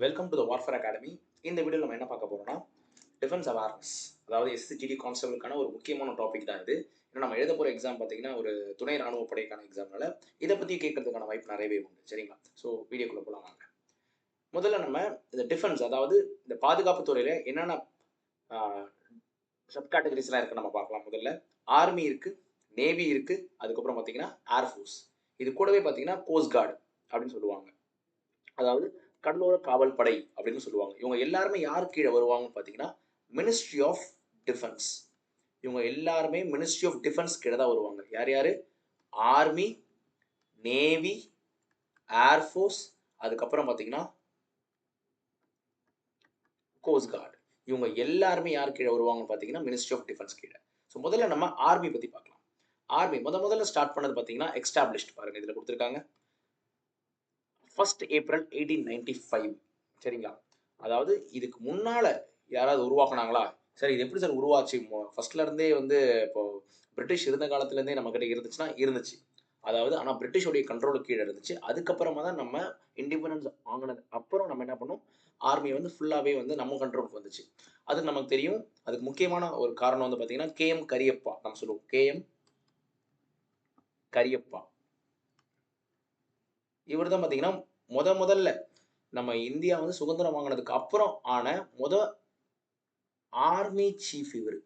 Welcome to the warfare academy. இந்த வீடியோவில் நம்ம என்ன பார்க்க போறோம்னா டிஃபென்ஸ் அவேர்னஸ், அதாவது எஸ்சிஜிடி கான்ஸ்டபிளுக்கான ஒரு முக்கியமான டாபிக் தான் இது. ஏன்னா நம்ம எழுத போகிற எக்ஸாம் பார்த்தீங்கன்னா ஒரு துணை ராணுவ படைக்கான எக்ஸாம்னால இதை பற்றி கேட்கறதுக்கான வாய்ப்பு நிறையவே உண்டு. சரிங்களா? ஸோ வீடியோக்குள்ளே போகலாம் வாங்க. முதல்ல நம்ம இந்த டிஃபென்ஸ், அதாவது இந்த பாதுகாப்பு துறையில் என்னென்ன சப் கேட்டகரிஸ்லாம் இருக்குது நம்ம பார்க்கலாம். முதல்ல ஆர்மி இருக்குது, நேவி இருக்குது, அதுக்கப்புறம் பார்த்தீங்கன்னா ஏர்ஃபோர்ஸ், இது கூடவே பார்த்தீங்கன்னா கோஸ்ட் கார்டு அப்படின்னு சொல்லுவாங்க, அதாவது கடலோர காவல் படை அப்படின்னு சொல்லுவாங்க. இவங்க எல்லாருமே யார் கீழே வருவாங்கன்னு பார்த்தீங்கன்னா மினிஸ்ட்ரி ஆஃப் டிஃபென்ஸ். இவங்க எல்லாருமே மினிஸ்ட்ரி ஆஃப் டிஃபென்ஸ் கீழே தான் வருவாங்க. யார் யார்? ஆர்மி, நேவி, ஏர்ஃபோர்ஸ், அதுக்கப்புறம் பார்த்தீங்கன்னா கோஸ்ட் கார்டு. இவங்க எல்லாருமே யார் கீழே வருவாங்கன்னு பார்த்தீங்கன்னா மினிஸ்ட்ரி ஆஃப் டிஃபென்ஸ் கீழே. ஸோ முதல்ல நம்ம ஆர்மி பற்றி பார்க்கலாம். ஆர்மி முதல்ல ஸ்டார்ட் பண்ணது பார்த்தீங்கன்னா எஸ்டாப்ளிஷ்ட், பாருங்க இதில் கொடுத்துருக்காங்க, 1 ஏப்ரல் 1895. சரிங்களா? அதாவது இதுக்கு முன்னால யாராவது உருவாக்குனாங்களா? சார் இது எப்படி சார் உருவாச்சு? ஃபர்ஸ்ட்ல இருந்தே வந்து இப்போ பிரிட்டிஷ் இருந்த காலத்துல இருந்தே நம்ம கிட்ட இருந்துச்சுன்னா இருந்துச்சு. அதாவது ஆனால் பிரிட்டிஷோடைய கண்ட்ரோலுக்கு கீழே இருந்துச்சு. அதுக்கப்புறமா தான் நம்ம இண்டிபெண்டன்ஸ் வாங்கினது அப்புறம் நம்ம என்ன பண்ணோம், ஆர்மி வந்து ஃபுல்லாகவே வந்து நம்ம கண்ட்ரோலுக்கு வந்துச்சு. அதுக்கு நமக்கு தெரியும். அதுக்கு முக்கியமான ஒரு காரணம் வந்து பார்த்தீங்கன்னா கேஎம் கரியப்பா. நம்ம சொல்லுவோம் கேஎம் கரியப்பா. இவர் தான் பார்த்தீங்கன்னா முதல்ல நம்ம இந்தியா வந்து சுதந்திரம் வாங்கினதுக்கு அப்புறம் ஆன ஆர்மி சீஃப் இவர்.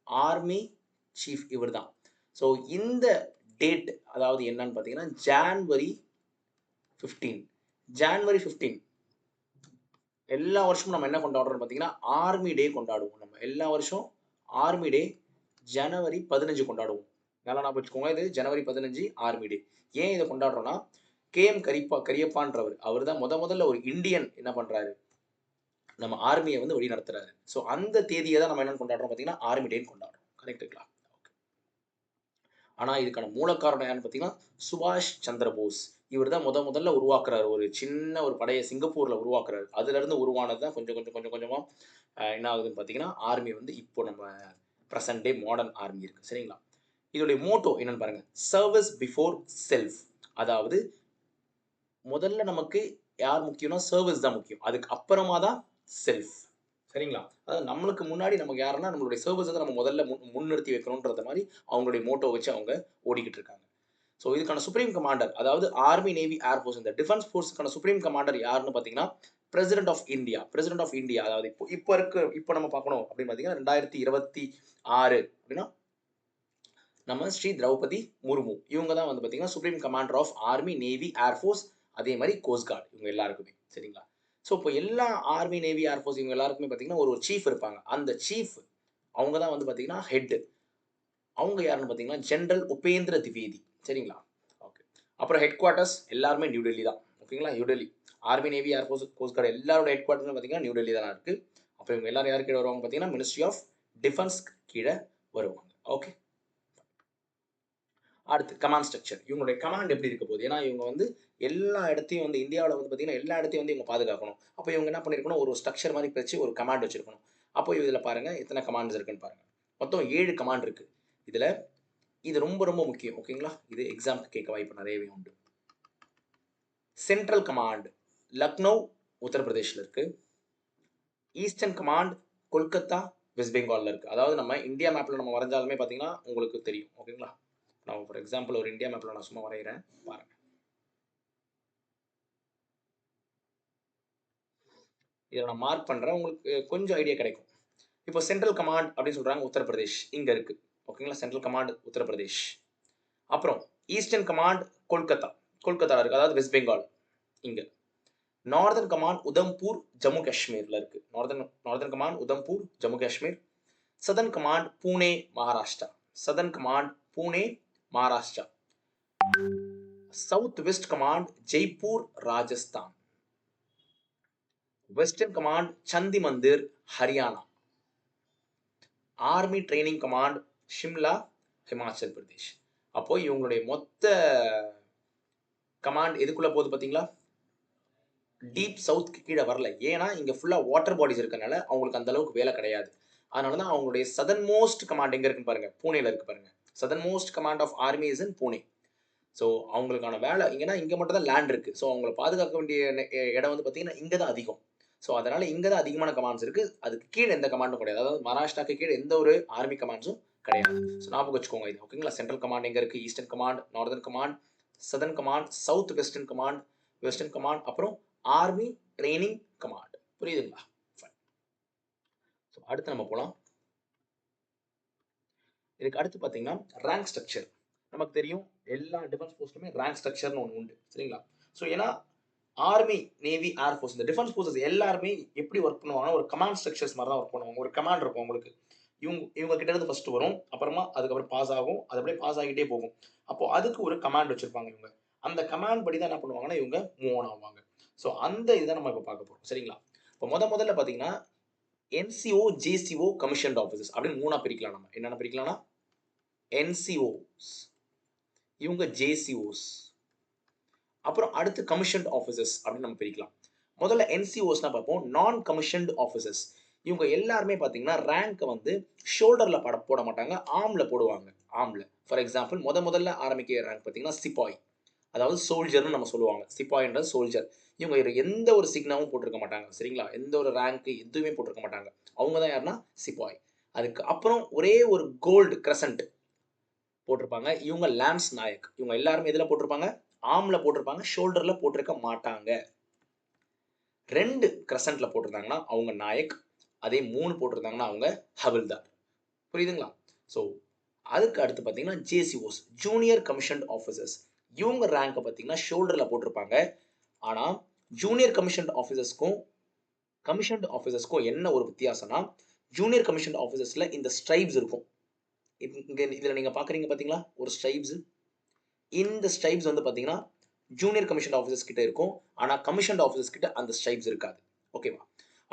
ஆர்மி சீஃப் இவர் தான். ஸோ இந்த டேட் அதாவது என்னன்னு பார்த்தீங்கன்னா ஜான்வரி 15. ஜான்வரி 15 எல்லா வருஷமும் நம்ம என்ன கொண்டாடுறோம்னு பார்த்தீங்கன்னா ஆர்மி டே கொண்டாடுவோம். நம்ம எல்லா வருஷம் ஆர்மி டே ஜனவரி 15 கொண்டாடுவோம். நல்லா ஞாபகம் வச்சுக்கோங்க, இது ஜனவரி 15 ஆர்மி டே. ஏன் இதை கொண்டாடுறோம்னா கேஎம் கரியப்பான்றவர், அவர் தான் முதல்ல ஒரு இந்தியன் என்ன பண்றாரு, நம்ம ஆர்மியை வந்து வழி நடத்துறாரு. ஸோ அந்த தேதியை தான் நம்ம என்ன கொண்டாடுறோம் பார்த்தீங்கன்னா ஆர்மி டேன்னு கொண்டாடுறோம். கரெக்டுங்களா? ஆனால் இதுக்கான மூல காரணம் யாருன்னு பார்த்தீங்கன்னா சுபாஷ் சந்திர போஸ். இவர் தான் முதல்ல உருவாக்குறாரு. ஒரு சின்ன ஒரு படையை சிங்கப்பூரில் உருவாக்குறாரு. அதுலேருந்து உருவானது தான் கொஞ்சம் கொஞ்சமாக என்ன ஆகுதுன்னு பார்த்தீங்கன்னா ஆர்மி வந்து இப்போ நம்ம ப்ரெசன்ட் டே மாடர்ன் ஆர்மி இருக்குது. சரிங்களா? இதோடைய மோட்டோ என்னன்னு பாருங்க, சர்வீஸ் பிஃபோர் செல்ஃப். அதாவது முதல்ல நமக்கு யார் முக்கியம்னா சர்வீஸ் தான் முக்கியம், அதுக்கு அப்புறமா தான் செல்ஃப். சரிங்களா? அதாவது நம்மளுக்கு முன்னாடி நமக்கு யாருன்னா நம்மளுடைய சர்வீஸ் வந்து நம்ம முதல்ல முன்னிறுத்தி வைக்கணுன்றத மாதிரி அவங்களுடைய மோட்டோ வச்சு அவங்க ஓடிக்கிட்டு இருக்காங்க. ஸோ இதுக்கான சுப்ரீம் கமாண்டர், அதாவது ஆர்மி, நேவி, ஏர்ஃபோர்ஸ், இந்த டிஃபென்ஸ் ஃபோர்ஸுக்கான சுப்ரீம் கமாண்டர் யாருன்னு பார்த்தீங்கன்னா president of India. President of India, அதாவது இப்போ நம்ம பார்க்கணும் அப்படின்னு பார்த்தீங்கன்னா 2026 அப்படின்னா நம்ம ஸ்ரீ திரௌபதி முர்மு. இவங்க தான் வந்து பார்த்தீங்கன்னா supreme commander of army, navy, air force, அதே மாதிரி கோஸ்ட் கார்டு, இவங்க எல்லாருக்குமே. சரிங்களா? ஸோ இப்போ எல்லா ஆர்மி, நேவி, ஏர்ஃபோர்ஸ் இவங்க எல்லாருக்குமே பார்த்தீங்கன்னா ஒரு சீஃப் இருப்பாங்க. அந்த சீஃப் அவங்க தான் வந்து பார்த்தீங்கன்னா ஹெட். அவங்க யாருன்னு பார்த்தீங்கன்னா ஜெனரல் உபேந்திர திவேதி. சரிங்களா? ஓகே. அப்புறம் ஹெட் குவார்ட்டர்ஸ் எல்லாருமே நியூ டெல்லி தான். ஓகேங்களா? New Delhi. Army, navy, air force, cost card எல்லாரோட ஹெட் குவார்ட்டர்ஸ் பார்த்தீங்கன்னா நியூ டெல்லி தான் இருக்குது. அப்புறம் இவங்க எல்லாரும் யார் கீழே வருவாங்க பார்த்தீங்கன்னா மினிஸ்ட்ரி ஆஃப் டிஃபென்ஸ் கீழே வருவாங்க. ஓகே. அடுத்து கமாண்ட் ஸ்ட்ரக்சர். இவங்களுடைய கமாண்ட் எப்படி இருக்க போகுது? ஏன்னா இவங்க வந்து எல்லா இடத்தையும் வந்து இந்தியாவில் வந்து பார்த்தீங்கன்னா எல்லா இடத்தையும் வந்து இவங்க பாதுகாக்கணும். அப்போ இவங்க என்ன பண்ணியிருக்கணும், ஒரு ஸ்ட்ரக்சர் மாதிரி பிரித்து ஒரு கமாண்ட் வச்சிருக்கணும். அப்போ இதில் பாருங்கள் எத்தனை கமாண்ட்ஸ் இருக்குன்னு பாருங்கள். மொத்தம் 7 கமாண்ட் இருக்குது இதில். இது ரொம்ப முக்கியம். ஓகேங்களா? இது எக்ஸாமுக்கு கேட்க வாய்ப்பு நிறையவே உண்டு. சென்ட்ரல் கமாண்ட் லக்னோ உத்தரப்பிரதேஷில் இருக்குது. ஈஸ்டர்ன் கமாண்ட் கொல்கத்தா வெஸ்ட் பெங்காலில் இருக்குது. அதாவது நம்ம இந்தியா மேப்பில் நம்ம வரைஞ்சாலுமே பார்த்தீங்கன்னா உங்களுக்கு தெரியும். ஓகேங்களா? நான் ஃபார் எக்ஸாம்பிள் ஒரு இந்தியா மேப்பில் நான் சும்மா வரைகிறேன் பாருங்கள். இதை நான் மார்க் பண்ணுறேன், உங்களுக்கு கொஞ்சம் ஐடியா கிடைக்கும். இப்போ சென்ட்ரல் கமாண்ட் அப்படின்னு சொல்கிறாங்க உத்தரப்பிரதேஷ் இங்கே இருக்குது. ஓகேங்களா? Central command Uttar Pradesh. அப்புறம் ஈஸ்டர்ன் கமாண்ட் கொல்கத்தாவில் இருக்குது, அதாவது வெஸ்ட் பெங்கால் இங்கே. நார்தர்ன் கமாண்ட் உதம்பூர் ஜம்மு காஷ்மீரில் இருக்குது. Northern command Udhampur Jammu Kashmir. Southern command Pune Maharashtra. Southern command Pune Maharashtra. South west command Jaipur Rajasthan. Western command Chandimandir Haryana. Army training command Shimla Himachal Pradesh. அப்போ இவங்களுடைய மொத்த கமாண்ட் எதுக்குள்ள போகுது பார்த்தீங்களா? டீப் சவுத்க்கு கீழே வரல. ஏன்னா இங்கே ஃபுல்லாக வாட்டர் பாடிஸ் இருக்கனால அவங்களுக்கு அந்த அளவுக்கு வேலை கிடையாது. அதனால தான் அவங்களுடைய சதர்ன் மோஸ்ட் கமாண்ட் எங்கே இருக்குன்னு பாருங்க, பூனேல இருக்கு பாருங்க. Southernmost command of army is in Pune. So அவங்களுக்கான வேலை இங்கன்னா இங்கே மட்டும் தான் லேண்ட் இருக்குது. ஸோ அவங்கள பாதுகாக்க வேண்டிய இடம் வந்து பார்த்தீங்கன்னா இங்கே தான் அதிகம். ஸோ அதனால் இங்கே தான் அதிகமான கமாண்ட்ஸ் இருக்குது. அதுக்கு கீழே எந்த கமாண்டும் கிடையாது. அதாவது மகாராஷ்டிராக்கு கீழே எந்த ஒரு ஆர்மி கமாண்ட்ஸும் கிடையாது. ஸோ ஞாபகம் வச்சுக்கோங்க இது. ஓகேங்களா? சென்ட்ரல் கமாண்ட் எங்கே இருக்குது? Eastern command, northern command, southern command, south western command, western command, அப்புறம் ஆர்மி ட்ரைனிங் கமாண்ட். புரியுதுங்களா? ஃபைன். ஸோ அடுத்து நம்ம போகலாம். இதுக்கு அடுத்து பார்த்தீங்கன்னா ரேங்க் ஸ்ட்ரக்சர். நமக்கு தெரியும் எல்லா டிஃபென்ஸ் போஸ்ட்டுமே ரேங்க் ஸ்ட்ரக்சர்னு ஒன்று உண்டு. சரிங்களா? ஸோ ஏன்னா ஆர்மி, நேவி, ஏர்ஃபோர்ஸ் இந்த டிஃபென்ஸ் ஃபோர்ஸஸ் எல்லாருமே எப்படி ஒர்க் பண்ணுவாங்கன்னா ஒரு கமாண்ட் ஸ்ட்ரக்சர்ஸ் மாதிரி தான் ஒர்க் பண்ணுவாங்க. ஒரு கமாண்ட் இருக்கும் உங்களுக்கு. இவங்க கிட்ட இருந்து ஃபர்ஸ்ட் வரும், அப்புறமா அதுக்கப்புறம் பாஸ் ஆகும், அது அப்படியே பாஸ் ஆகிட்டே போகும். அப்போ அதுக்கு ஒரு கமாண்ட் வச்சிருப்பாங்க இவங்க. அந்த கமாண்ட் படி தான் என்ன பண்ணுவாங்கன்னா இவங்க மூவ் ஆன் ஆவாங்க. ஸோ அந்த இதை நம்ம இப்போ பார்க்க போகிறோம். சரிங்களா? இப்போ முதல்ல பார்த்தீங்கன்னா என்சிஓ, ஜேசிஓ, கமிஷன்ட் ஆஃபீஸர்ஸ் அப்படின்னு மூணா பிரிக்கலாம். நம்ம என்னென்ன பிரிக்கலாம்னா என்சிஓஸ், இவங்க ஜேசிஓஸ், அப்புறம் அடுத்து கமிஷன்ட் ஆஃபீஸர்ஸ் அப்படின்னு நம்ம பிரிக்கலாம். முதல்ல என்சிஓஸ்னா பார்ப்போம். நான் கமிஷன்ட் ஆஃபீஸர்ஸ். இவங்க எல்லாருமே பார்த்தீங்கன்னா ரேங்க்கை வந்து ஷோல்டரில் போட மாட்டாங்க, ஆர்மில் போடுவாங்க. ஆர்மில் ஃபார் எக்ஸாம்பிள் முதல்ல ஆரம்பிக்கிற ரேங்க் பார்த்தீங்கன்னா சிப்பாய், அதாவது சோல்ஜர்னு நம்ம சொல்லுவாங்க. சிப்பாய்ன்றது சோல்ஜர். இவங்க எந்த ஒரு சிக்னாவும் போட்டிருக்க மாட்டாங்க. சரிங்களா? எந்த ஒரு ரேங்க்கு எதுவுமே போட்டிருக்க மாட்டாங்க. அவங்க தான் யாருன்னா சிப்பாய். அதுக்கு அப்புறம் ஒரே ஒரு கோல்டு கிரசன்ட் போட்டிருப்பாங்க. இவங்க லான்ஸ் நாயக். இவங்க எல்லாருமே எதில் போட்டிருப்பாங்க? ஆர்மில் போட்டிருப்பாங்க, ஷோல்டரில் போட்டிருக்க மாட்டாங்க. 2 கிரசன்ட்ல போட்டிருந்தாங்கன்னா அவங்க நாயக், அதே 3 போட்டிருந்தாங்கன்னா அவங்க ஹவில்தார். புரியுதுங்களா? ஸோ அதுக்கு அடுத்து பார்த்தீங்கன்னா ஜேசிஓஸ், ஜூனியர் கமிஷன்ட் ஆஃபீஸர்ஸ். இவங்க ரேங்கை பார்த்தீங்கன்னா ஷோல்டரில் போட்டிருப்பாங்க. ஆனால் ஜூனியர் கமிஷன்ட் ஆஃபீஸர்ஸ்க்கும் கமிஷன்ட் ஆஃபீஸர்ஸ்க்கும் என்ன ஒரு வித்தியாசம்னா ஜூனியர் கமிஷன்ட் ஆஃபீஸர்ஸில் இந்த ஸ்ட்ரைப்ஸ் இருக்கும். இங்கே இதில் நீங்கள் பார்க்குறீங்க பார்த்தீங்களா ஒரு ஸ்ட்ரைப்ஸ். இந்த ஸ்ட்ரைப்ஸ் வந்து பார்த்தீங்கன்னா ஜூனியர் கமிஷன் ஆஃபீஸர்ஸ் கிட்ட இருக்கும். ஆனால் கமிஷன் ஆஃபீஸர்ஸ் கிட்ட அந்த ஸ்ட்ரைப்ஸ் இருக்காது. ஓகேவா?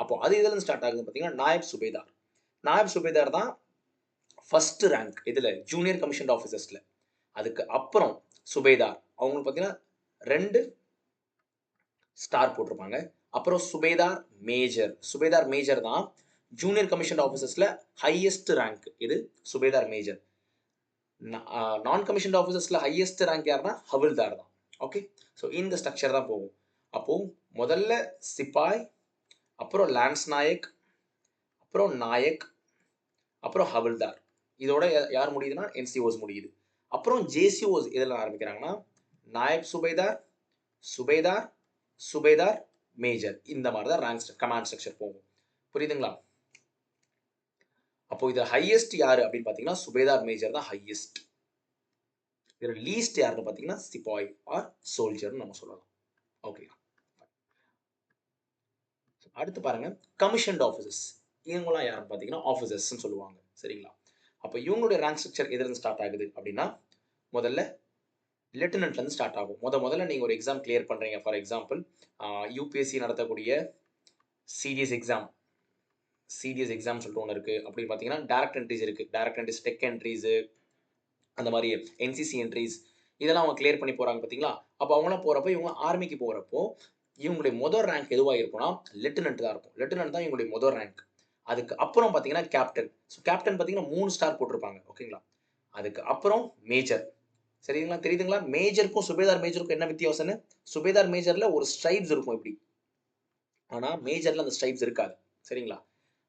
அப்போ அது இதில் ஸ்டார்ட் ஆகுது பார்த்தீங்கன்னா நாயப் சுபேதார். நாயப் சுபேதார் தான் ஃபர்ஸ்ட் ரேங்க் இதில் ஜூனியர் கமிஷன் ஆஃபீஸர்ஸில். அதுக்கு அப்புறம் சுபேதார், அவங்களுக்கு பார்த்தீங்கன்னா 2 ஸ்டார் போட்டிருப்பாங்க. அப்புறம் சுபேதார் மேஜர். சுபேதார் மேஜர் தான் ஜூனியர் கமிஷன் ஆஃபீஸர்ஸில் ஹையஸ்ட் ரேங்க். இது சுபேதார் மேஜர். நான் கமிஷன் ஆஃபீஸர்ஸில் ஹையஸ்ட் ரேங்க் யாருன்னா ஹவில்தார் தான். ஓகே? ஸோ இந்த ஸ்ட்ரக்சர் தான் போகும். அப்போது முதல்ல சிப்பாய், அப்புறம் லான்ஸ் நாயக், அப்புறம் நாயக், அப்புறம் ஹவில்தார். இதோட யார் முடியுதுன்னா என்சிஓஸ் முடியுது. அப்புறம் ஜேசிஓஸ் இதெல்லாம் ஆரம்பிக்கிறாங்கன்னா நாயக் சுபேதார், சுபேதார், சுபேதார் மேஜர். இந்த மாதிரி தான் ரேங்க் கமாண்ட் ஸ்ட்ரக்சர் போகும். புரியுதுங்களா? அப்போ இது ஹையஸ்ட் யாரு அப்படின்னு பார்த்தீங்கன்னா சுபேதார் மேஜர் தான் ஹையஸ்ட். இதில் லீஸ்ட் யாருன்னு பார்த்தீங்கன்னா சிப்பாய் ஆர் சோல்ஜர்னு நம்ம சொல்லலாம். ஓகே, அடுத்து பாருங்க கமிஷன்ட் ஆஃபீஸர்ஸ். இவங்களாம் யாருன்னு பார்த்தீங்கன்னா ஆஃபீஸர்ஸ்ன்னு சொல்லுவாங்க. சரிங்களா? அப்போ இவங்களுடைய ரேங்க் ஸ்ட்ரக்சர் எதுலேருந்து ஸ்டார்ட் ஆகுது அப்படின்னா முதல்ல லெப்டினன்ட்லேருந்து ஸ்டார்ட் ஆகும். முதல்ல நீங்கள் ஒரு எக்ஸாம் கிளியர் பண்ணுறீங்க. ஃபார் எக்ஸாம்பிள் யூபிஎஸ்சி நடத்தக்கூடிய சிடிஎஸ் எக்ஸாம் சொல்லிட்டு ஒன்று இருக்குது. அப்படின்னு பார்த்தீங்கன்னா டேரக்ட் என்ட்ரிஸ் இருக்குது. டேரக்ட் என்ட்ரிஸ், டெக் என்ட்ரிஸு, அந்த மாதிரி என்சிசி என்ட்ரிஸ் இதெல்லாம் அவங்க கிளியர் பண்ணி போகிறாங்க பார்த்தீங்களா? அப்போ அவங்களாம் போகிறப்போ இவங்க ஆர்மிக்கு போகிறப்போ இவங்களுடைய முதல் ரேங்க் எதுவாக இருக்கும்னா லெப்டினன்ட் தான் இருக்கும். லெப்டினன்ட் தான் இவங்களுடைய முதல் ரேங்க். அதுக்கு அப்புறம் பார்த்தீங்கன்னா கேப்டன். ஸோ கேப்டன் பார்த்தீங்கன்னா 3 ஸ்டார் போட்டிருப்பாங்க. ஓகேங்களா? அதுக்கு அப்புறம் மேஜர். சரிங்களா? தெரியுதுங்களா? மேஜருக்கும் சுபேதார் மேஜருக்கும் என்ன வித்தியாசம்னு? சுபேதார் மேஜரில் ஒரு ஸ்ட்ரைப்ஸ் இருக்கும் இப்படி, ஆனால் மேஜரில் அந்த ஸ்ட்ரைப்ஸ் இருக்காது. சரிங்களா?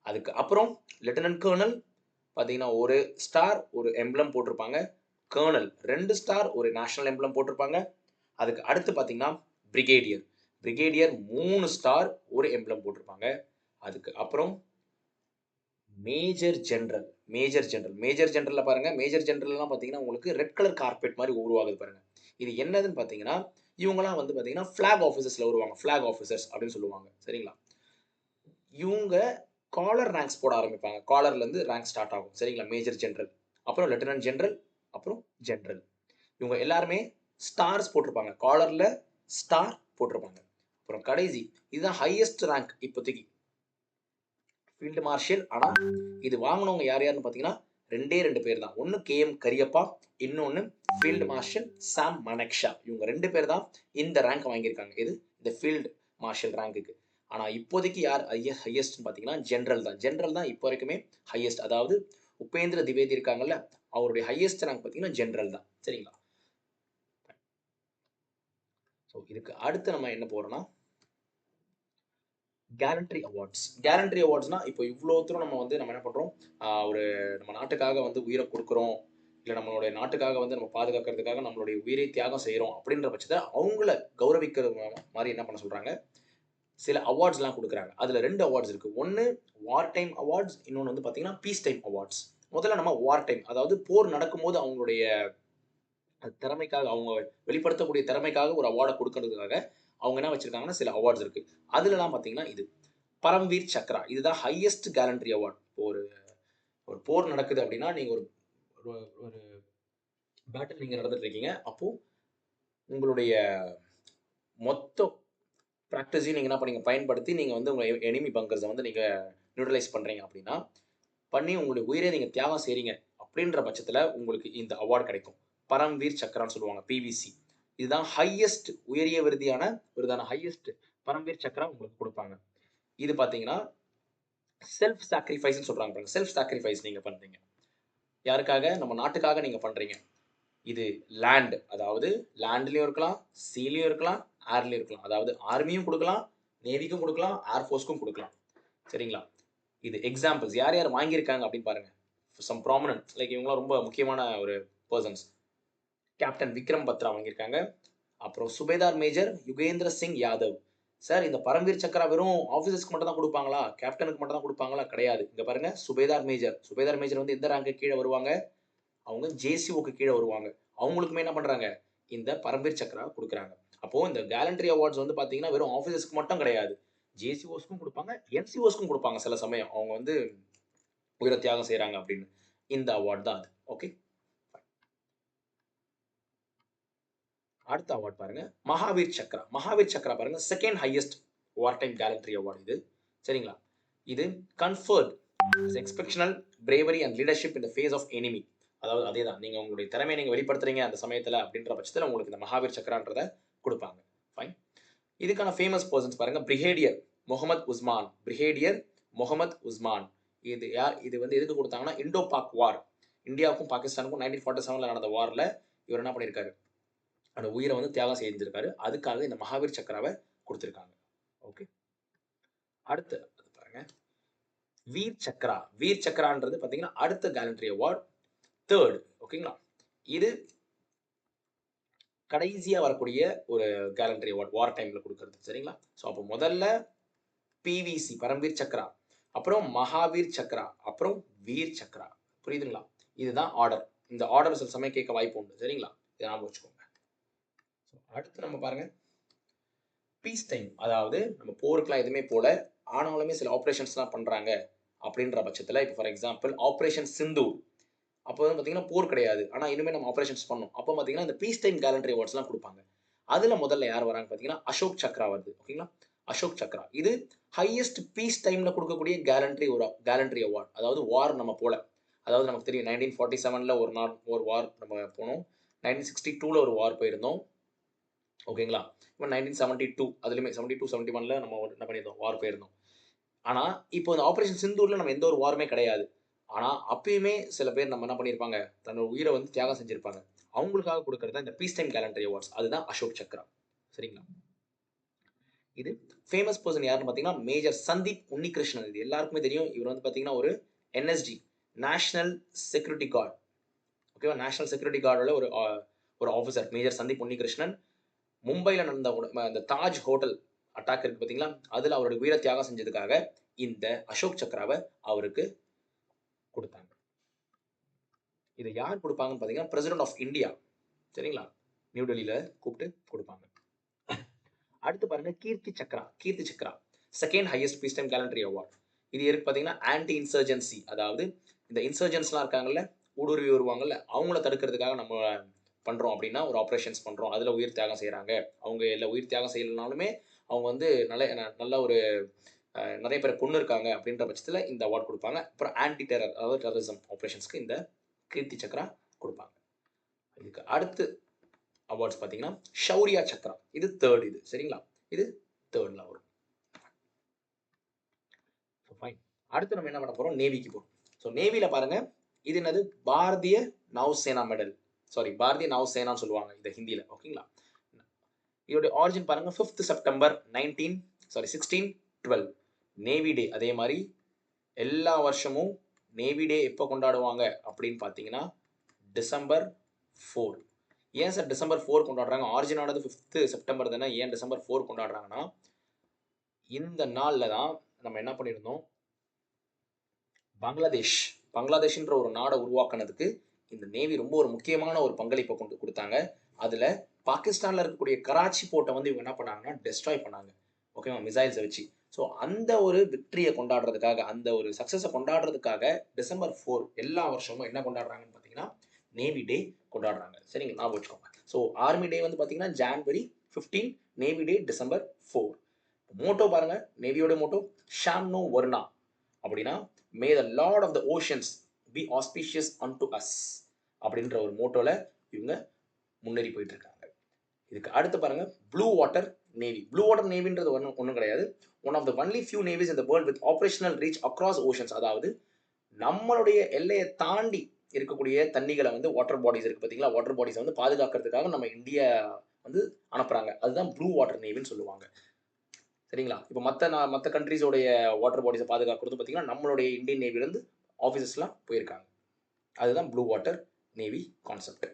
அதுக்கு அப்புறம் லெப்டினன்ட் கர்னல் பார்த்தீங்கன்னா ஒரு ஸ்டார் ஒரு எம்ப்ளம் போட்டிருப்பாங்க. கர்னல் 2 ஸ்டார் ஒரு நேஷனல் எம்ப்ளம் போட்டிருப்பாங்க. அதுக்கு அடுத்து பார்த்தீங்கன்னா பிரிகேடியர். பிரிகேடியர் 3 ஸ்டார் ஒரு எம்ப்ளம் போட்டிருப்பாங்க. அதுக்கு அப்புறம் மேஜர் ஜெனரல். மேஜர் ஜெனரலில் பாருங்கள், மேஜர் ஜெனரல்லாம் பார்த்தீங்கன்னா உங்களுக்கு ரெட் கலர் கார்பெட் மாதிரி உருவாகுது பாருங்கள். இது என்னதுன்னு பார்த்தீங்கன்னா இவங்கலாம் வந்து பார்த்தீங்கன்னா ஃப்ளாக் ஆஃபீஸர்ஸில் வருவாங்க. ஃப்ளாக் ஆஃபீஸர்ஸ் அப்படின்னு சொல்லுவாங்க. சரிங்களா? இவங்க காலர் ரேங்க்ஸ் போட ஆரம்பிப்பாங்க. காலர்லேருந்து ரேங்க் ஸ்டார்ட் ஆகும். சரிங்களா? மேஜர் ஜெனரல், அப்புறம் லெப்டினன்ட் ஜெனரல், அப்புறம் ஜெனரல். இவங்க எல்லாருமே ஸ்டார்ஸ் போட்டிருப்பாங்க. காலரில் ஸ்டார் போட்டிருப்பாங்க. அப்புறம் கடைசி இதுதான் ஹையஸ்ட் ரேங்க் இப்போதைக்கு ஃபீல்டு மார்ஷல். ஆனால் இது வாங்கினவங்க யார் யாருன்னு பார்த்தீங்கன்னா 2 பேர் தான். ஒன்று கேஎம் கரியப்பா, இன்னொன்று ஃபீல்டு மார்ஷல் சாம் மனக்ஷா. இவங்க 2 பேர் தான் இந்த ரேங்க் வாங்கியிருக்காங்க. இது இந்த ஃபீல்டு மார்ஷல் ரேங்க்குக்கு. ஆனால் இப்போதைக்கு யார் ஹையஸ்ட்னு பார்த்தீங்கன்னா ஜென்ரல் தான் இப்போ வரைக்குமே ஹையஸ்ட். அதாவது உபேந்திர திவேதி இருக்காங்கல்ல, அவருடைய ஹையஸ்ட் ரேங்க் பார்த்தீங்கன்னா ஜென்ரல் தான். சரிங்களா? ஸோ இதுக்கு அடுத்து நம்ம என்ன போறோம்னா கேலண்ட்ரி அவார்ட்ஸ். கேலண்ட்ரி அவார்ட்ஸ்னா இப்போ இவ்வளோ தூரம் நம்ம வந்து நம்ம என்ன பண்ணுறோம், ஒரு நம்ம நாட்டுக்காக வந்து உயிரை கொடுக்குறோம், இல்லை நம்மளுடைய நாட்டுக்காக வந்து நம்ம பாதுகாக்கிறதுக்காக நம்மளுடைய உயிரை தியாகம் செய்கிறோம் அப்படின்ற பட்சத்தில் அவங்கள கௌரவிக்கிற மாதிரி என்ன பண்ண சொல்கிறாங்க, சில அவார்ட்ஸ்லாம் கொடுக்குறாங்க. அதில் 2 அவார்ட்ஸ் இருக்குது. ஒன்று வார் டைம் அவார்ட்ஸ், இன்னொன்று வந்து பார்த்தீங்கன்னா பீஸ் டைம் அவார்ட்ஸ். முதல்ல நம்ம வார் டைம், அதாவது போர் நடக்கும்போது அவங்களுடைய திறமைக்காக, அவங்க வெளிப்படுத்தக்கூடிய திறமைக்காக ஒரு அவார்டை கொடுக்கறதுக்காக அவங்க என்ன வச்சிருக்காங்கன்னா சில அவார்ட்ஸ் இருக்கு. அதுலலாம் பார்த்தீங்கன்னா இது பரம்வீர் சக்ரா, இதுதான் ஹையஸ்ட் கேலண்ட்ரி அவார்ட். ஒரு ஒரு போர் நடக்குது அப்படின்னா, நீங்க ஒரு ஒரு பேட்டில் நீங்க நடந்துட்டு இருக்கீங்க, அப்போ உங்களுடைய மொத்த ப்ராக்டிஸையும் நீங்க என்ன பண்ணீங்க, பயன்படுத்தி நீங்க வந்து உங்க எனிமி பங்கர்ஸை வந்து நீங்க நியூட்ரலைஸ் பண்றீங்க அப்படின்னா, பண்ணி உங்களுடைய உயிரை நீங்க தியாகம் செய்றீங்க அப்படின்ற பட்சத்தில் உங்களுக்கு இந்த அவார்டு கிடைக்கும். பரம்வீர் சக்ரான்னு சொல்லுவாங்க, பிவிசி. இதுதான் ஹையஸ்ட் உயரிய விருதான ஹையஸ்ட் பரம்வீர் சக்ரா உங்களுக்கு கொடுப்பாங்க. இது பார்த்தீங்கன்னா செல்ஃப் சாக்ரிஃபைஸ்னு சொல்றாங்க பாருங்க. செல்ஃப் சாக்ரிஃபைஸ் நீங்க பண்றீங்க. யாருக்காக? நம்ம நாட்டுக்காக நீங்க பண்றீங்க. இது லேண்ட், அதாவது லேண்ட்லயும் இருக்கலாம், சீலயும் இருக்கலாம், ஏர்லயும் இருக்கலாம். அதாவது ஆர்மியும் கொடுக்கலாம், நேவிக்கும் கொடுக்கலாம், ஏர்ஃபோர்ஸ்க்கும் கொடுக்கலாம். சரிங்களா? இது எக்ஸாம்பிள்ஸ் யார் யார் வாங்கியிருக்காங்க அப்படின்னு பாருங்க. சம் ப்ராமினன்ட், லைக் இவங்களாம் ரொம்ப முக்கியமான ஒரு பர்சன்ஸ். கேப்டன் விக்ரம் பத்ரா வாங்கியிருக்காங்க. அப்புறம் சுபேதார் மேஜர் யுகேந்திர சிங் யாதவ். சார், இந்த பரம்வீர் சக்ரா வெறும் ஆஃபீஸர்ஸ்க்கு மட்டும் தான் கொடுப்பாங்களா, கேப்டனுக்கு மட்டும் தான் கொடுப்பாங்களா? கிடையாது. இங்க பாருங்க, சுபேதார் மேஜர். சுபேதார் மேஜர் வந்து எந்த ரேங்க்கு கீழே வருவாங்க? அவங்க ஜேசிஓக்கு கீழே வருவாங்க. அவங்களுக்குமே என்ன பண்றாங்க, இந்த பரம்வீர் சக்ரா கொடுக்குறாங்க. அப்போ இந்த கேலண்ட்ரி அவார்ட்ஸ் வந்து பாத்தீங்கன்னா வெறும் ஆஃபீஸர்ஸ்க்கு மட்டும் கிடையாது, ஜேசிஓஸ்க்கும் கொடுப்பாங்க, என்சிஓஸ்க்கும் கொடுப்பாங்க. சில சமயம் அவங்க வந்து உயிரை தியாகம் செய்யறாங்க அப்படின்னு. இந்த அவார்ட் தான் அது. ஓகே, அடுத்த அவார்ட் பாருங்க, மகாவீர் சக்ரா. மகாவீர் சக்ரா பாருங்க, second highest war time gallantry award இது. சரிங்களா? இது conferred exceptional bravery and leadership in the face of enemy. அதாவது அதே தான், நீங்கள் உங்களுடைய திறமையை நீங்கள் வெளிப்படுத்துறீங்க அந்த சமயத்தில் அப்படின்ற பட்சத்தில் உங்களுக்கு இந்த மகாவீர் சக்ரான்றதை கொடுப்பாங்க. ஃபைன். இதுக்கான ஃபேமஸ் பர்சன்ஸ் பாருங்க, பிரிகேடியர் முகமது உஸ்மான். பிரிகேடியர் முகமது உஸ்மான். இது யார்? இது வந்து எதுக்கு கொடுத்தாங்கன்னா, இண்டோ பாக் வார், இந்தியாவுக்கும் பாகிஸ்தானுக்கும் 1947 நடந்த வாரில் இவர் என்ன பண்ணியிருக்காரு, அந்த உயிரை வந்து தியாகம் செஞ்சிருக்காரு. அதுக்காக இந்த மகாவீர் சக்ராவை கொடுத்துருக்காங்க. ஓகே, அடுத்து பாருங்க, வீர் சக்ரா. வீர் சக்ரான்றது பார்த்தீங்கன்னா அடுத்த கேலண்ட்ரி அவார்ட், தேர்ட். ஓகேங்களா? இது கடைசியாக வரக்கூடிய ஒரு கேலண்ட்ரி அவார்ட் வார் டைமில் கொடுக்கறது. சரிங்களா? ஸோ அப்போ முதல்ல பிவிசி பரம்வீர் சக்ரா, அப்புறம் மகாவீர் சக்ரா, அப்புறம் வீர் சக்ரா. புரியுதுங்களா? இதுதான் ஆர்டர். இந்த ஆர்டர் சில சமயம் கேட்க வாய்ப்பு உண்டு. சரிங்களா? இதை ஞாபகம் வச்சுக்கோங்க. அடுத்து நம்ம பாருங்க, பீஸ் டைம். அதாவது நம்ம போருக்குலாம் எதுவுமே போல, ஆனாலுமே சில ஆப்ரேஷன்ஸ்லாம் பண்ணுறாங்க அப்படின்ற பட்சத்தில், இப்போ ஃபார் எக்ஸாம்பிள் ஆப்ரேஷன் சிந்தூர், அப்போ வந்து பார்த்தீங்கன்னா போர் கிடையாது, ஆனால் இனிமேல் நம்ம ஆப்ரேஷன்ஸ் பண்ணோம். அப்போ பார்த்தீங்கன்னா இந்த பீஸ் டைம் கேலண்ட்ரி அவார்ட்ஸ்லாம் கொடுப்பாங்க. அதில் முதல்ல யார் வராங்க பார்த்தீங்கன்னா அசோக் சக்ரா வருது. ஓகேங்களா? அசோக் சக்ரா இது ஹையஸ்ட் பீஸ் டைமில் கொடுக்கக்கூடிய கேலண்ட்ரி அவார்ட். அதாவது வார் நம்ம போல, அதாவது நமக்கு தெரியும் 1947 ஒரு வார் நம்ம போனோம், 1962 ஒரு வார் போயிருந்தோம். ஓகேங்களா? இப்போ 1972 அதுலேயுமே 72 71 நம்ம என்ன பண்ணியிருந்தோம், வார் போயிருந்தோம். ஆனால் இப்போ இந்த ஆப்ரேஷன் சிந்தூரில் நம்ம எந்த ஒரு வாருமே கிடையாது. ஆனால் அப்பயுமே சில பேர் நம்ம என்ன பண்ணியிருப்பாங்க, தன்னோட உயிரை வந்து தியாகம் செஞ்சிருப்பாங்க. அவங்களுக்காக கொடுக்கறது தான் இந்த பீஸ் டைம் கேலண்டரி அவார்ட்ஸ். அதுதான் அசோக் சக்ரா. சரிங்களா? இது ஃபேமஸ் பர்சன் யாருன்னு பார்த்தீங்கன்னா மேஜர் சந்தீப் உன்னிகிருஷ்ணன். இது எல்லாருக்குமே தெரியும். இவர் வந்து பார்த்தீங்கன்னா ஒரு என்எஸ்ஜி, நேஷனல் செக்யூரிட்டி கார்டு. ஓகேவா? நேஷனல் செக்யூரிட்டி கார்டோட ஒரு ஆஃபீஸர் மேஜர் சந்தீப் உன்னிகிருஷ்ணன். மும்பையில் நடந்த இந்த தாஜ் ஹோட்டல் அட்டாக் இருக்கு பார்த்தீங்களா, அதில் அவருடைய உயிரை தியாகம் செஞ்சதுக்காக இந்த அசோக் சக்ராவை அவருக்கு கொடுத்தாங்க. இதை யார் கொடுப்பாங்கன்னு பார்த்தீங்கன்னா பிரசிடென்ட் ஆஃப் இந்தியா. சரிங்களா? நியூ டெல்லியில் கூப்பிட்டு கொடுப்பாங்க. அடுத்து பாருங்க, Kirti Chakra. Kirti Chakra second highest peace time gallantry award. இது எதுக்கு பார்த்தீங்கன்னா ஆன்டி இன்சர்ஜென்சி, அதாவது இந்த இன்சர்ஜென்ஸ்லாம் இருக்காங்கல்ல, ஊடுருவி வருவாங்கல்ல, அவங்கள தடுக்கிறதுக்காக நம்ம பண்ணுறோம் அப்படின்னா ஒரு ஆப்ரேஷன்ஸ் பண்ணுறோம், அதில் உயிர் தியாகம் செய்கிறாங்க. அவங்க இல்லை உயிர் தியாகம் செய்யலைனாலுமே அவங்க வந்து நல்ல ஒரு நிறைய பேர் கொண்டு இருக்காங்க அப்படின்ற பட்சத்தில் இந்த அவார்ட் கொடுப்பாங்க. அப்புறம் ஆன்டி டெரர், அதாவது டெரரிசம் ஆப்ரேஷன்ஸ்க்கு இந்த கீர்த்தி சக்ரா கொடுப்பாங்க. இதுக்கு அடுத்து அவார்ட்ஸ் பார்த்தீங்கன்னா ஷௌரியா சக்ரா. இது தேர்ட். இது சரிங்களா? இது தேர்ட்ல வரும். ஃபைன். அடுத்து நம்ம என்ன பண்ண போறோம், நேவிக்கு போறோம். ஸோ நேவியில் பாருங்க, இது என்னது, பாரதிய நௌசேனா மெடல். சாரி, பாரதிய நௌசேனான்னு சொல்லுவாங்க இதை ஹிந்தியில். ஓகேங்களா? இதோடைய ஆரிஜின் பாருங்க 5th செப்டம்பர் 1612 நேவி டே. அதே மாதிரி எல்லா வருஷமும் நேவி டே எப்போ கொண்டாடுவாங்க அப்படின்னு பார்த்தீங்கன்னா டிசம்பர் 4. ஏன் சார் டிசம்பர் 4 கொண்டாடுறாங்க? ஆரிஜின் ஆனது 5th செப்டம்பர் தானே, ஏன் டிசம்பர் 4 கொண்டாடுறாங்கன்னா இந்த நாளில் தான் நம்ம என்ன பண்ணியிருந்தோம், பங்களாதேஷ்ன்ற ஒரு நாடை உருவாக்குனதுக்கு இந்த நேவி ரொம்ப ஒரு முக்கியமான ஒரு பங்களிப்பை கொடுத்தாங்க. அதில் பாகிஸ்தானில் இருக்கக்கூடிய கராச்சி போர்ட்டை வந்து இவங்க என்ன பண்ணாங்கன்னா டெஸ்ட்ராய் பண்ணாங்க, ஓகேவா, மிசைல்ஸை வச்சு. ஸோ அந்த ஒரு விக்டரியை கொண்டாடுறதுக்காக, அந்த ஒரு சக்ஸஸை கொண்டாடுறதுக்காக டிசம்பர் 4 எல்லா வருஷமும் என்ன கொண்டாடுறாங்கன்னு பார்த்தீங்கன்னா நேவி டே கொண்டாடுறாங்க. சரிங்க, ஞாபகம் வச்சுக்கோங்க. ஸோ ஆர்மி டே வந்து பார்த்தீங்கன்னா January 15, navy day December 4. Motto பாருங்க, நேவியோட மோட்டோ ஷாம் நோ வர்னா அப்படின்னா may the lord of the oceans be auspicious unto us அப்படின்ற ஒரு மோட்டோல இவங்க முன்னேறி போயிட்டு இருக்காங்க. இதுக்கு அடுத்து பாருங்க blue water navy. Blue water நேவின்றது ஒன்றும் கிடையாது, one of the only few navies in the world with operational reach across oceans. அதாவது நம்மளுடைய எல்லையை தாண்டி இருக்கக்கூடிய தண்ணிகளை வந்து வாட்டர் பாடிஸ் இருக்கு பார்த்தீங்களா, வாட்டர் பாடிஸை வந்து பாதுகாக்கிறதுக்காக நம்ம இந்தியா வந்து அனுப்புறாங்க. அதுதான் ப்ளூ வாட்டர் நேவின்னு சொல்லுவாங்க. சரிங்களா? இப்போ மற்ற கண்ட்ரீஸோடைய வாட்டர் பாடிஸை பாதுகாக்கிறது பார்த்தீங்கன்னா நம்மளுடைய இந்தியன் நேவிலேருந்து ஆஃபீஸஸ்லாம் போயிருக்காங்க. அதுதான் ப்ளூ வாட்டர் நேவி கான்செப்ட்.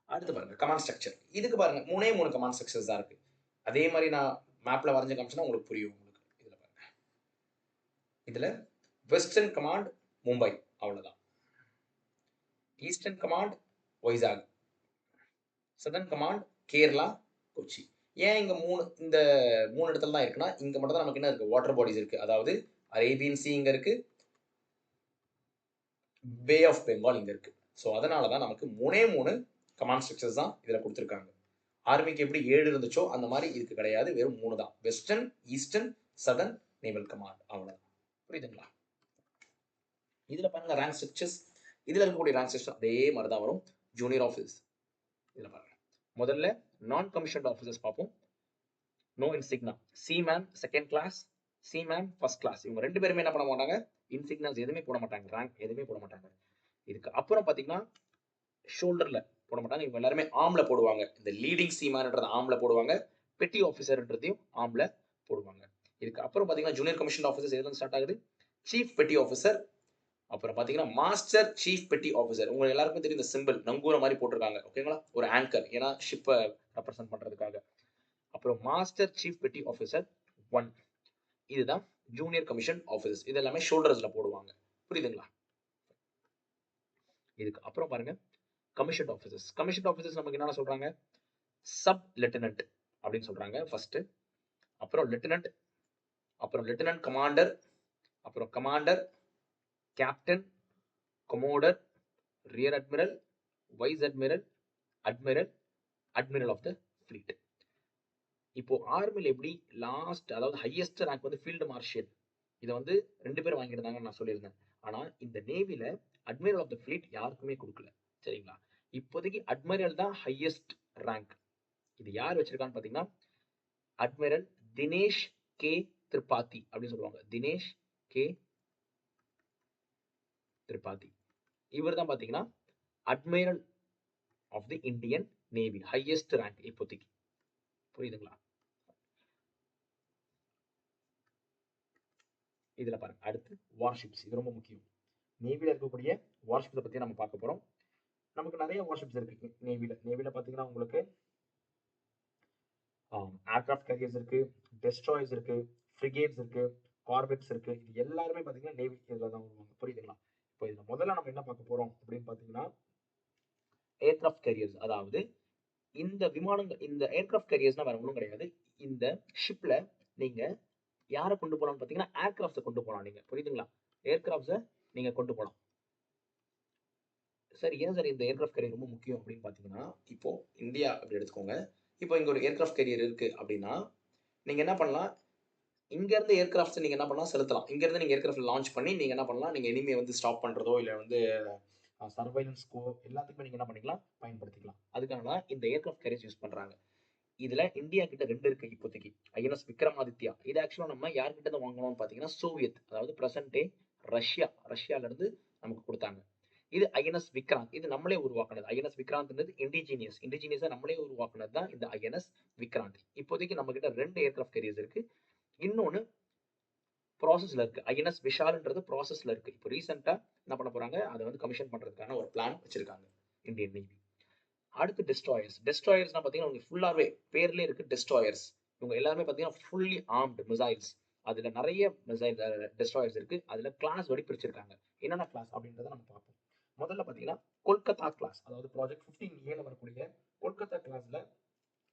அடுத்து பாருங்க கமாண்ட் ஸ்ட்ரக்சர். இதுக்கு பாருங்க 3 கமாண்ட் ஸ்ட்ரக்சர்ஸ் தான் இருக்கு. அதே மாதிரி நான் மேப்ல வரைஞ்ச காமிச்சா உங்களுக்கு புரியும். உங்களுக்கு இதுல பாருங்க, இதுல வெஸ்டர்ன் கமாண்ட் மும்பை, அவ்வளவுதான். Eastern command Vizag, southern command Kerala Kochi. ஏன் இந்த மூணு இடத்துல தான் இருக்குன்னா இங்க மட்டும் தான் நமக்கு என்ன இருக்கு, வாட்டர் பாடிஸ் இருக்கு. அதாவது அரேபியன் சி இங்க இருக்கு, பே ஆஃப் பெங்கால் இங்க இருக்கு. ஸோ அதனால தான் நமக்கு 3 கமாண்ட் ஸ்ட்ரக்சர்ஸ் தான் இதில் கொடுத்துருக்காங்க. ஆர்மிக்கு எப்படி 7 இருந்துச்சோ அந்த மாதிரி இதுக்கு கிடையாது, வெறும் 3 தான். Western, eastern, southern naval command, அவ்வளோதான். புரியுதுங்களா? இதில் பாருங்க ரேங்க் ஸ்ட்ரக்சர்ஸ். இதில் இருக்கக்கூடிய ரேங்க் ஸ்ட்ரக்சர் அதே மாதிரி தான் வரும். ஜூனியர் ஆஃபீஸ் இதில் பாருங்க, முதல்ல நான் கமிஷன்ட் ஆஃபீஸர்ஸ் பார்ப்போம். No insignia, seaman second class, seaman first class. இவங்க 2 பேருமே என்ன பண்ண மாட்டாங்க, இன்சிக்னாஸ் எதுவுமே போட மாட்டாங்க, ரேங்க் எதுவுமே போட மாட்டாங்க. இதுக்கு அப்புறம் பார்த்தீங்கன்னா ஷோல்டர்ல போட மாட்டாங்க, இவங்க எல்லாருமே ஆம்ல போடுவாங்க. இந்த லீடிங் சீமேன்ன்றது ஆம்ல போடுவாங்க, பெட்டி ஆஃபீஸர்ன்றதையும் ஆம்ல போடுவாங்க. இதுக்கு அப்புறம் பார்த்தீங்கன்னா ஜூனியர் கமிஷன் ஆஃபீஸர்ஸ் எதுல ஸ்டார்ட் ஆகுது, சீஃப் பெட்டி ஆஃபீஸர், அப்புறம் பார்த்தீங்கன்னா மாஸ்டர் சீஃப் பெட்டி ஆஃபீஸர். உங்களுக்கு எல்லாருக்கும் தெரியும் இந்த சிம்பிள் நங்கூர மாதிரி போட்டிருக்காங்க, ஓகேங்களா, ஒரு ஆங்கர், ஏன்னா ஷிப்பை ரெப்ரசென்ட் பண்றதுக்காக. அப்புறம் மாஸ்டர் சீஃப் பெட்டி ஆஃபீஸர் 1, இதுதான் ஜூனியர் கமிஷன் ஆஃபீஸர்ஸ். இது எல்லாமே ஷோல்டர்ஸ்ல போடுவாங்க. புரியுதுங்களா? இதுக்கு அப்புறம் பாருங்க கமிஷன் ஆஃபீஸர்ஸ். கமிஷன் ஆஃபீஸர்ஸ் நமக்கு என்ன சொல்றாங்க, சப் லெப்டினன்ட் அப்படின்னு சொல்றாங்க ஃபர்ஸ்ட், அப்புறம் லெப்டினன்ட், அப்புறம் லெப்டினன்ட் கமாண்டர், அப்புறம் commander, captain, commodore, rear admiral, vice admiral, admiral, admiral of the fleet. இப்போ ஆர்மியில் எப்படி லாஸ்ட், அதாவது ஹையஸ்ட் ரேங்க் வந்து ஃபீல்டு மார்ஷியல். இதை வந்து 2 பேர் வாங்கியிருந்தாங்கன்னு நான் சொல்லியிருந்தேன். ஆனா இந்த நேவில அட்மிரல் ஆஃப் த ஃப்ளீட் யாருக்குமே கொடுக்கல. சரிங்களா? இப்போதைக்கு அட்மிரல் தான் ஹையஸ்ட் ரேங்க். இது யார் வச்சிருக்கான்னு பாத்தீங்கன்னா அட்மிரல் தினேஷ் கே திரிபாதி அப்படின்னு சொல்லுவாங்க. தினேஷ் கே திரிபாதி, இவர் தான் பாத்தீங்கன்னா admiral of the Indian navy, highest rank இப்போதைக்கு. புரியுதுங்களா? இதுல பாருங்க அடுத்து வார்ஷிப்ஸ். இது ரொம்ப முக்கியம். நேவில இருக்கக்கூடிய வார்ஷிப்ஸை பத்தி நம்ம பார்க்க போறோம். நமக்கு நிறைய வார்ஷிப்ஸ் இருக்கு நேவில பாத்தீங்கன்னா உங்களுக்கு ஏர்கிராஃப்ட் கேரியர்ஸ் இருக்கு, டெஸ்ட்ராயர்ஸ் இருக்கு, ஃப்ரிகேட்ஸ் இருக்கு, கார்பெட்ஸ் இருக்கு. இது எல்லாருமே பாத்தீங்கன்னா நேவி இதுல தான் வருவாங்க. புரியுதுங்களா? இப்போ இதுல முதல்ல நம்ம என்ன பார்க்க போறோம் அப்படின்னு பாத்தீங்கன்னா ஏர்கிராஃப்ட் கேரியர்ஸ். அதாவது இந்த விமானங்கள், இந்த ஏர்கிராஃப்ட் கேரியர்ஸ்னா வேற ஒன்றும் கிடையாது. இந்த ஷிப்ல நீங்க யாரை கொண்டு போலாம்னு பாத்தீங்கன்னா ஏர்கிராஃப்ட்ஸை கொண்டு போலாம் நீங்க. புரியுதுங்களா? ஏர்கிராஃப்ட்ஸை நீங்க கொண்டு போலாம். சார் ஏன் சார் இந்த ஏர்கிராஃப்ட் கேரியர் ரொம்ப முக்கியம் அப்படின்னு பாத்தீங்கன்னா, இப்போ இந்தியா அப்படி எடுத்துக்கோங்க. இப்போ இங்க ஒரு ஏர்கிராஃப்ட் கேரியர் இருக்கு அப்படின்னா நீங்க என்ன பண்ணலாம், இங்க இருந்து ஏர்கிராஃப்ட்ஸ் நீங்க என்ன பண்ணலாம், செலுத்தலாம். இங்க இருந்து நீங்க ஏர்கிராஃப்ட் லான்ச் பண்ணி நீங்க என்ன பண்ணலாம், நீங்க எனிமியை வந்து ஸ்டாப் பண்றதோ இல்ல வந்து சர்வைலன்ஸ்க்கோ எல்லாத்துக்குமே நீங்க என்ன பண்ணிக்கலாம், பயன்படுத்திக்கலாம். அதுக்காக தான் இந்த ஏர்கிராஃப்ட் கேரியர்ஸ் யூஸ் பண்றாங்க. இதுல இந்தியா கிட்ட 2 இருக்கு இப்போதைக்கு. ஐஎன்எஸ் விக்ரமாதித்யா. இது ஆக்சுவலா நம்ம யார்கிட்ட இருந்து வாங்கணும்னு பாத்தீங்கன்னா சோவியத், அதாவது பிரசன்ட் டே ரஷ்யால இருந்து நமக்கு கொடுத்தாங்க. இது ஐஎன்எஸ் விக்ராந்த், இது நம்மளே உருவாக்குனது. ஐஎன்எஸ் விக்ராந்த்ன்றது இண்டிஜினியஸா நம்மளே உருவாக்குனது தான் இந்த ஐஎன்எஸ் விக்ராந்த். இப்போதைக்கு நம்ம கிட்ட 2 ஏர்கிராஃப்ட் கேரியர்ஸ் இருக்கு. இன்னொன்னு ப்ராசஸ்ல இருக்கு. ஐஎன்எஸ் விஷால்ன்றது ப்ராசஸ்ல இருக்கு. இப்போ ரீசெண்டா என்ன பண்ண போறாங்க, அதை வந்து கமிஷன் பண்றதுக்கான ஒரு பிளான் வச்சிருக்காங்க இந்தியன் நேவி. அடுத்து டெஸ்ட்ராயர்ஸ்னா பாத்தீங்கன்னா உங்களுக்கு ஃபுல்லாவே பேர்லயே இருக்கு டெஸ்ட்ராயர்ஸ். இவங்க எல்லாருமே பாத்தீங்கன்னா ஃபுல்லி ஆர்ம்டு மிசைல்ஸ். அதுல நிறைய மிசைல் டெஸ்ட்ராயர்ஸ் இருக்கு. அதுல கிளாஸ் வழி பிரிச்சிருக்காங்க. என்னென்ன கிளாஸ் அப்படின்றத நம்ம பார்ப்போம். முதல்ல பாத்தீங்கன்னா கொல்கத்தா கிளாஸ், அதாவது ப்ராஜெக்ட் 15A வரக்கூடிய கொல்கத்தா கிளாஸ்ல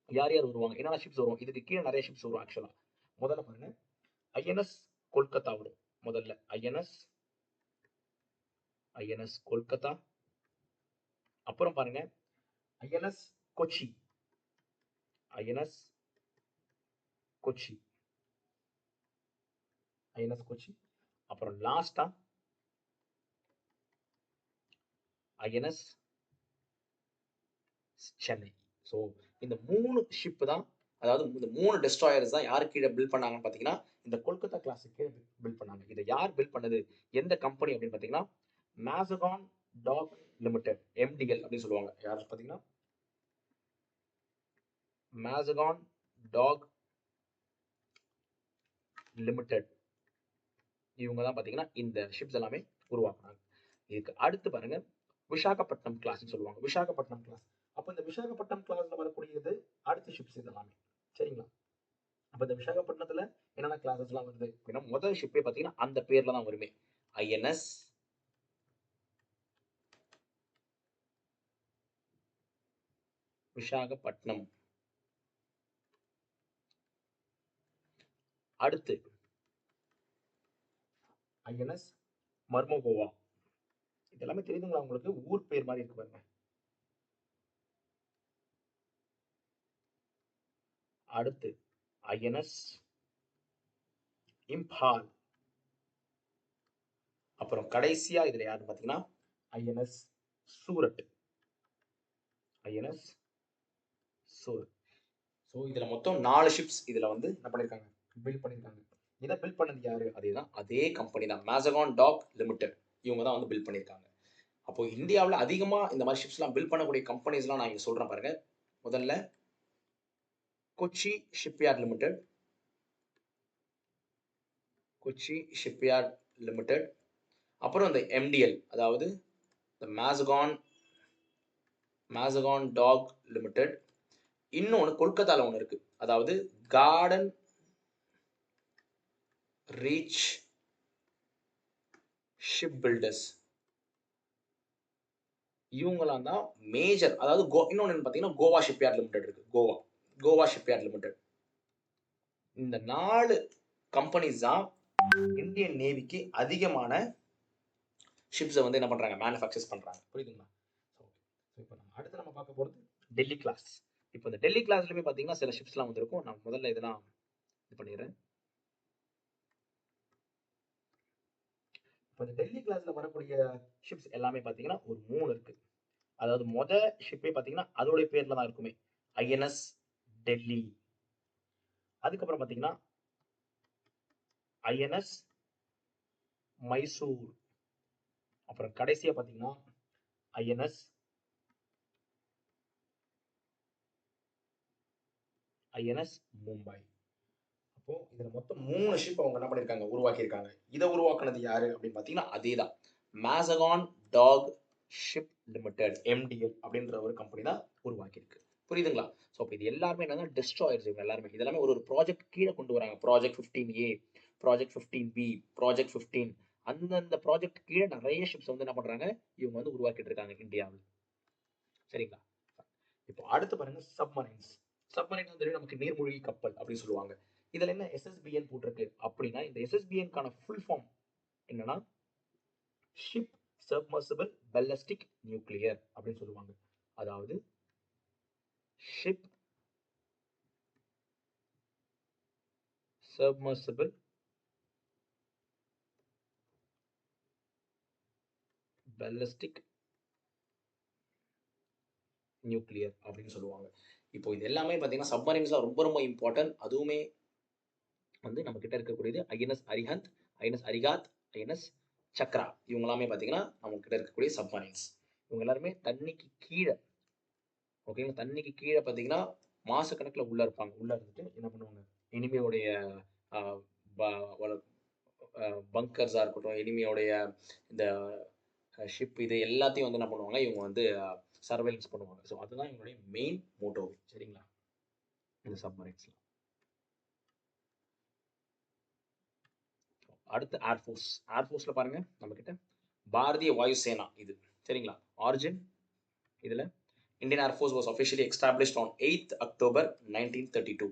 யார் யார் வருவாங்க, என்னென்ன ஷிப்ஸ் வரும், இதுக்கு கீழே நிறைய ஷிப்ஸ் வரும் ஆக்சுவலா. முதல்ல பாருங்க ஐஎன்எஸ் கொல்கத்தா வரும். முதல்ல ஐஎன்எஸ் கொல்கத்தா. அப்புறம் பாருங்க INS Kochi, INS Kochi, INS Kochi. அப்புறம் லாஸ்டா ஐஎன்எஸ் சென்னை. ஸோ இந்த 3 ஷிப் தான், அதாவது இந்த 3 டெஸ்ட்ராயர்ஸ் தான் யாரு கீழே பில்ட் பண்ணாங்கன்னு பார்த்தீங்கன்னா இந்த கொல்கத்தா கிளாஸுக்கு கீழே பில்ட் பண்ணாங்க. இதை யார் பில்ட் பண்ணது, எந்த கம்பெனி அப்படின்னு பார்த்தீங்கன்னா மேசகான் டாக் லிமிடெட், எம்டிஎல் அப்படின்னு சொல்லுவாங்க. யார் பார்த்தீங்கன்னா மேசகான் டாக் லிமிடெட். இவங்க தான் பார்த்தீங்கன்னா இந்த ஷிப்ஸ் எல்லாமே உருவாக்குனாங்க. இதுக்கு அடுத்து பாருங்க விசாகப்பட்டினம் கிளாஸ்ன்னு சொல்லுவாங்க. விசாகப்பட்டினம் கிளாஸ். அப்போ இந்த விசாகப்பட்டினம் கிளாஸ்ல வரக்கூடியது அடுத்த ஷிப்ஸ் இதெல்லாமே. சரிங்களா? அப்போ இந்த விசாகப்பட்டினத்துல என்னென்ன கிளாஸஸ் எல்லாம் வருது அப்படின்னா முதல் ஷிப்பே பார்த்தீங்கன்னா அந்த பேர்ல தான் வருமே, ஐஎன்எஸ் விசாகப்பட்டினம். அடுத்து ஐஎன்எஸ் மர்மோகோவா. இதெல்லாமே தெரியுதுங்களா உங்களுக்கு? ஊர் பேர் மாதிரி இருக்கு பாருங்க. அடுத்து ஐஎன்எஸ் இம்பால். அப்புறம் கடைசியா இதுல யாருன்னு பாத்தீங்கன்னா INS Surat, INS Surat. So இதுல மொத்தம் 4 ஷிப்ஸ் இதுல வந்து என்ன பண்ணிருக்காங்க, பில்ட் பண்ணிருக்காங்க. இதை பில்ட் பண்ணது யாரு, அதே கம்பெனி தான், மேசகான் டாக் லிமிடெட். இவங்க தான் வந்து பில்ட் பண்ணிருக்காங்க. அப்போ இந்தியாவில் அதிகமா இந்த மாதிரி ஷிப்ஸ்லாம் பில்ட் பண்ணக்கூடிய கம்பெனிஸ்லாம் நான் இங்க சொல்றேன் பாருங்க. முதல்ல Kochi shipyard limited, Kochi shipyard limited. அப்புறம் இந்த எம்டிஎல், அதாவது மேசகான் டாக் லிமிடெட். இன்னொன்று கொல்கத்தால ஒன்று இருக்கு, அதாவது கார்டன் ரீச் ஷிப் பில்டர்ஸ். இவங்களாம் தான் மேஜர். அதாவது இன்னொன்று பார்த்தீங்கன்னா கோவா ஷிப்யார்ட் லிமிடெட் இருக்கு, கோவா ஷிப்யார்ட் லிமிடெட். இந்த 4 கம்பெனிஸ் தான் இந்தியன் நேவிக்கு அதிகமான ஷிப்ஸை வந்து என்ன பண்றாங்க, மேனுஃபேக்சர்ஸ் பண்றாங்க. புரியுதுங்களா? இப்போ நம்ம அடுத்து நம்ம பார்க்க போகிறது டெல்லி கிளாஸ். இப்போ இந்த டெல்லி கிளாஸ்லயுமே பார்த்தீங்கன்னா சில ஷிப்ஸ்லாம் வந்திருக்கும். நான் முதல்ல இதெல்லாம் இது பண்ணிடுறேன். இப்போ இந்த டெல்லி கிளாஸ்ல வரக்கூடிய ஷிப்ஸ் எல்லாமே பார்த்தீங்கன்னா ஒரு 3 இருக்கு. அதாவது ஷிப்பே பார்த்தீங்கன்னா அதோடைய பேர்ல தான் இருக்குமே, ஐஎன்எஸ் டெல்லி. அதுக்கப்புறம் பார்த்தீங்கன்னா ஐஎன்எஸ் மைசூர். அப்புறம் கடைசியா பார்த்தீங்கன்னா ஐஎன்எஸ் மும்பை. அப்போ இதுல மொத்தம் 3 ஷிப் அவங்க என்ன பண்ணிருக்காங்க, உருவாக்கியிருக்காங்க. இதை உருவாக்குனது யாரு அப்படின்னு பார்த்தீங்கன்னா அதேதான், Mazagon dock ship limited, MDL அப்படின்ற ஒரு கம்பெனி தான் உருவாக்கியிருக்கு. புரியுதுங்களா? ஸோ இப்போ இது எல்லாருமே என்னன்னா டெஸ்ட்ராயர்ஸ். இவங்க எல்லாருமே இதெல்லாமே ஒரு ப்ராஜெக்ட் கீழே கொண்டு வராங்க. Project 15A, project 15B, project 15. அந்தந்த ப்ராஜெக்ட் கீழே நிறைய ஷிப்ஸ் வந்து என்ன பண்றாங்க, இவங்க வந்து உருவாக்கிட்டு இருக்காங்க இந்தியாவில். சரிங்களா? இப்போ அடுத்து பாருங்க சப்மரைன்ஸ். சப்மரைன் வந்து நமக்கு நீர்மூழ்கி கப்பல் அப்படின்னு சொல்லுவாங்க. இதுல என்ன எஸ்எஸ்பிஎன் போட்டிருக்கு அப்படின்னா, இந்த எஸ்எஸ்பிஎன்கான ஃபுல் ஃபார்ம் என்னன்னா ஷிப் சப்மர்சிபிள் பாலிஸ்டிக் நியூக்ளியர் அப்படின்னு சொல்லுவாங்க. அதாவது ஷிப் சப்மர்சிபிள் பாலிஸ்டிக் நியூக்ளியர் அப்படின்னு சொல்லுவாங்க. இப்போ இது எல்லாமே பார்த்தீங்கன்னா சப்மரைன்ஸ்ல ரொம்ப ரொம்ப இம்பார்ட்டன்ட். அதுவுமே வந்து நம்ம கிட்ட இருக்கக்கூடியது INS Arihant, INS Arighat, INS Chakra இவங்க எல்லாமே பார்த்தீங்கன்னா நம்ம கிட்ட இருக்கக்கூடிய சப்மரைன்ஸ். இவங்க எல்லாருமே தண்ணிக்கு கீழே, ஓகேங்களா, தண்ணிக்கு கீழே பார்த்தீங்கன்னா மாசக்கணக்கில் உள்ள இருப்பாங்க. உள்ள இருந்துட்டு என்ன பண்ணுவாங்க, எனிமியோடைய பங்கர்ஸாக இருக்கட்டும், எனிமியோடைய இந்த ஷிப் இது எல்லாத்தையும் வந்து என்ன பண்ணுவாங்க, இவங்க வந்து சர்வைலன்ஸ் பண்ணுவாங்க. ஸோ அதுதான் இவங்களுடைய மெயின் மோட்டோவே. சரிங்களா, இந்த சப்மரைன்ஸ்ல. அடுத்து ஏர்ஃபோர்ஸ். ஏர்ஃபோர்ஸ்ல பாருங்க நம்ம கிட்ட பாரதிய வாயு சேனா இது. சரிங்களா, ஆரிஜின் இதுல Indian air force was officially established on 8th October 1932.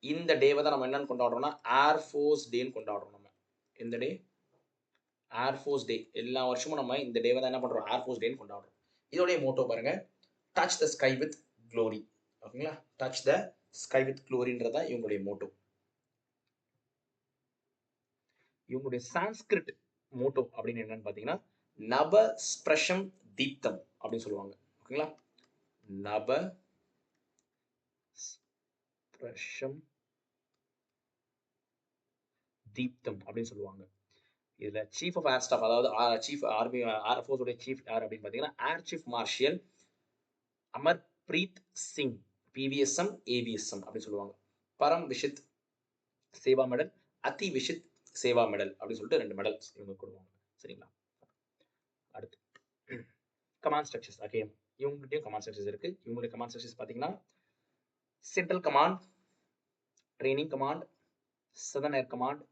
இந்த டேவை தான் நம்ம என்னன்னு கொண்டாடுறோம்னா ஏர்ஃபோர்ஸ் டேன்னு கொண்டாடுறோம். நம்ம இந்த டே ஏர்ஃபோர்ஸ் டே. எல்லா வருஷமும் நம்ம இந்த டேவை தான் என்ன பண்றோம், ஏர்ஃபோர்ஸ் டேன்னு கொண்டாடுறோம். இதோடைய மோட்டோ பாருங்க, touch the sky with glory. ஓகேங்களா, டச் த ஸ்கை வித் க்ளோரின்றதா இவங்களுடைய மோட்டோ. இவங்களுடைய சான்ஸ்கிரிட் மோட்டோ அப்படின்னு என்னன்னு பார்த்தீங்கன்னா நப ஸ்பிரஷம் தீப்தம் அப்படின்னு சொல்லுவாங்க. ஓகேங்களா, நப ஸ்பிரஷம் தீப்தம் அப்படின்னு சொல்லுவாங்க. இதுல சீஃப் ஆஃப் ஏர் ஸ்டாஃப், அதாவது சீஃப் ஆர்மி ஏர்ஃபோர்ஸ் உடைய சீஃப் யார் அப்படின்னு பார்த்தீங்கன்னா air chief marshal Amarpreet Singh, PVSM AVSM அப்படின்னு சொல்லுவாங்க. பரம் விஷித் சேவா மெடல், அதி விஷித் சேவா மெடல் அப்படின்னு சொல்லிட்டு 2 மெடல்ஸ் இவங்க கொடுவாங்க. சரிங்களா, அடுத்து கமாண்ட் ஸ்ட்ரக்சர்ஸ். அகைன் இவங்ககிட்டயும் கமாண்ட் ஸ்ட்ரக்சர்ஸ் இருக்கு. இவங்களுடைய கமாண்ட் ஸ்ட்ரக்சர்ஸ் பார்த்தீங்கன்னா central command, training command, southern air command,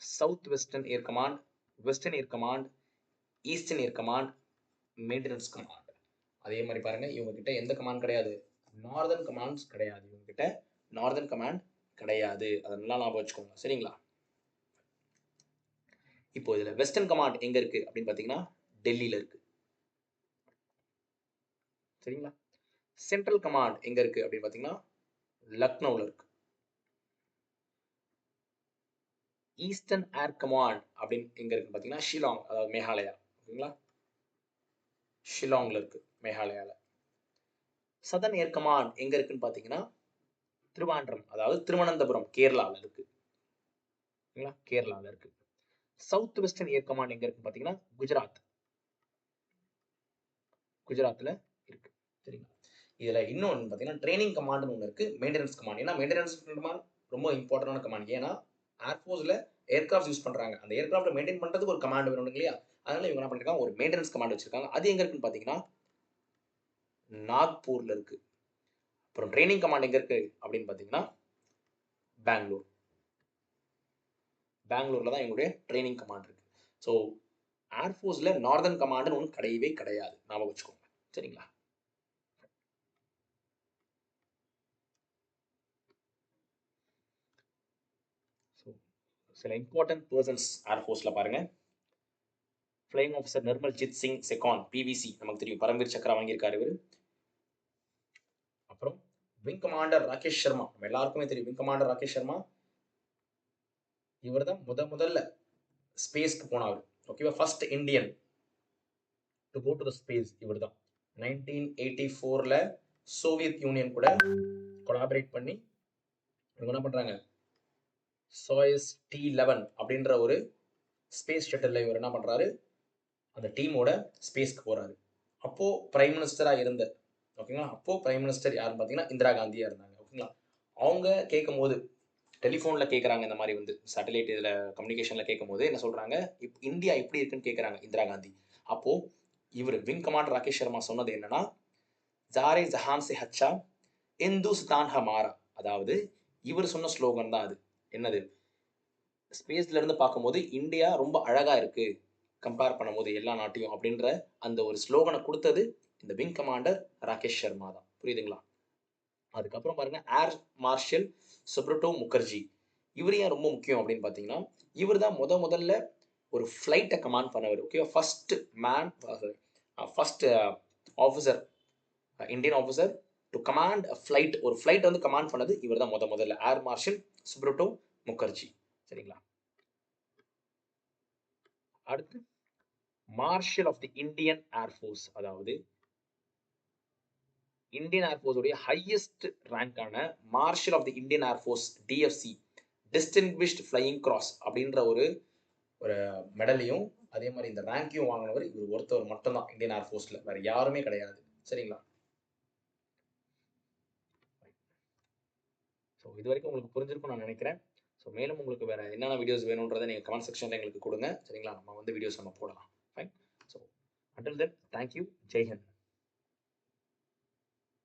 south western air command, western air command, eastern air command, maintenance command. அதே மாதிரி பாருங்க இவங்க கிட்ட எந்த கமாண்ட் கிடையாது, நார்தர்ன் கமாண்ட்ஸ் கிடையாது. இவங்க கிட்ட நார்தர்ன் கமாண்ட் கிடையாது, அதை நல்லா ஞாபகம் வச்சுக்கோங்க. சரிங்களா, இப்போ இதுல வெஸ்டர்ன் கமாண்ட் எங்க இருக்கு அப்படின்னு பாத்தீங்கன்னா டெல்லியில இருக்கு. சரிங்களா, சென்ட்ரல் கமாண்ட் எங்க இருக்கு அப்படின்னு பாத்தீங்கன்னா லக்னோவில் இருக்கு. ஈஸ்டர்ன் ஏர் கமாண்ட் அப்படின்னு எங்க இருக்கு பாத்தீங்கன்னா ஷிலாங், அதாவது மேகாலயா. ஓகேங்களா, ஷிலாங்ல இருக்கு, மேகாலயால. சதர்ன் ஏர் கமாண்ட் எங்க இருக்குன்னு பாத்தீங்கன்னா திருவாண்டம், அதாவது திருவனந்தபுரம், கேரளாவில் இருக்கு. ஓகேங்களா, கேரளாவில் இருக்கு. சவுத் வெஸ்டர்ன் ஏர் கமாண்ட் எங்க இருக்குன்னு பாத்தீங்கன்னா குஜராத், குஜராத்ல இருக்கு. சரிங்களா, இதுல இன்னொன்று பாத்தீங்கன்னா ட்ரைனிங் கமாண்ட் ஒன்று இருக்கு, மெயின்டெனன்ஸ் கமாண்ட். ஏன்னா மெயின்டெனன்ஸ் கமாண்ட் ரொம்ப இம்பார்ட்டன்டான கமாண்ட். ஏன்னா ஏர்ஃபோர்ஸ்ல ஏர்கிராஃப்ட் யூஸ் பண்றாங்க, அந்த ஏர்கிராஃப்ட் மெயின்டைன் பண்றதுக்கு ஒரு கமாண்ட் வேணும் இல்லையா, அதனால இவங்க என்ன பண்ணிருக்காங்க, ஒரு மெயின்டெனன்ஸ் கமாண்ட் வச்சிருக்காங்க. அது எங்க இருக்குன்னு பாத்தீங்கன்னா நாக்பூர்ல இருக்கு. அப்புறம் ட்ரைனிங் கமாண்ட் எங்க இருக்கு அப்படின்னு பாத்தீங்கன்னா பெங்களூர், பெங்களூர்ல தான் எங்களுடைய ட்ரைனிங் கமாண்ட் இருக்கு. ஸோ ஏர்ஃபோர்ஸ்ல நார்தர்ன் கமாண்ட்னு ஒன்று கிடையவே கிடையாது, ஞாபகம் வச்சுக்கோங்க. சரிங்களா, சில இம்பார்ட்டன்ட் பர்சன்ஸ் ஏர்ஃபோர்ஸ்ல பாருங்க. Flying officer Nirmaljit Singh Sagan, PVC, நமக்கு தெரியும், பரம்வீர் சக்ரா வாங்கியிருக்காரு இவர். அப்புறம் விங் கமாண்டர் ராகேஷ் சர்மா, நம்ம எல்லாருக்குமே தெரியும் விங் கமாண்டர் ராகேஷ் சர்மா. இவர் தான் முதல்ல ஸ்பேஸ்க்கு போனவர். ஓகேவா, first Indian to go to the space இவர் தான். 1984ல சோவியத் யூனியன் கூட கொலாபரேட் பண்ணி இவங்க என்ன பண்றாங்க, சோயஸ் T11 அப்படின்ற ஒரு ஸ்பேஸ் ஷட்டில் இவர் என்ன பண்றாரு, அந்த டீமோட ஸ்பேஸ்க்கு போறாரு. அப்போ பிரைம் மினிஸ்டரா இருந்த, ஓகேங்களா, அப்போ பிரைம் மினிஸ்டர் யாருன்னு பார்த்தீங்கன்னா இந்திரா காந்தியா இருந்தாங்க. ஓகேங்களா, அவங்க கேட்கும் போது டெலிஃபோனில் கேட்குறாங்க, இந்த மாதிரி வந்து சேட்டலைட் இதில் கம்யூனிகேஷனில் கேட்கும் போது என்ன சொல்கிறாங்க, இந்தியா எப்படி இருக்குன்னு கேட்குறாங்க இந்திரா காந்தி. அப்போது இவர் விங் கமாண்டர் ராகேஷ் சர்மா சொன்னது என்னன்னா, ஜாரே ஜஹான் சே ஹச்சா இந்துஸ்தான் ஹமாரா. அதாவது இவர் சொன்ன ஸ்லோகன் தான் அது. என்னது, ஸ்பேஸ்ல இருந்து பார்க்கும்போது இந்தியா ரொம்ப அழகா இருக்கு கம்பேர் பண்ணும்போது எல்லா நாட்டையும் அப்படின்ற அந்த ஒரு ஸ்லோகனை கொடுத்தது இந்த விங் கமாண்டர் ராகேஷ் சர்மா தான். புரியுதுங்களா, அதுக்கப்புறம் பாருங்க ஏர் மார்ஷல் சுப்ரட்டோ முகர்ஜி. இவர் ஏன் ரொம்ப முக்கியம் அப்படின்னு பார்த்தீங்கன்னா இவர் தான் முதல்ல ஒரு ஃப்ளைட்டை கமாண்ட் பண்ணவர். ஓகேவா, first man, first officer, Indian officer du command flight, ஒரு ஃப்ளைட் வந்து கமாண்ட் பண்ணது இவர் தான் முதல்ல, ஏர் மார்ஷல் சுப்ரட்டோ முகர்ஜி. சரிங்களா, அடுத்து marshal of the Indian air force, அதாவது இந்தியன் ஏர்ஃபோர்ஸ் உடைய ஹையஸ்ட் ரேங்கான marshal of the Indian air force DFC, distinguished flying cross அப்படின்ற ஒரு மெடலையும், அதே மாதிரி இந்த ரேங்கையும் வாங்கினவர் இவர் ஒருத்தவர் மட்டும்தான் இந்தியன் ஏர்ஃபோர்ஸில், வேற யாருமே கிடையாது. சரிங்களா? ஸோ இது வரைக்கும் உங்களுக்கு புரிஞ்சிருக்கும் நான் நினைக்கிறேன். ஸோ மேலும் உங்களுக்கு வேறு என்னென்ன வீடியோஸ் வேணுன்றதை நீங்கள் கமெண்ட் செக்ஷனில் எங்களுக்கு கொடுங்க. சரிங்களா? நம்ம வந்து வீடியோஸ் நம்ம போடலாம். Fine. So until then thank you. Jai Hind.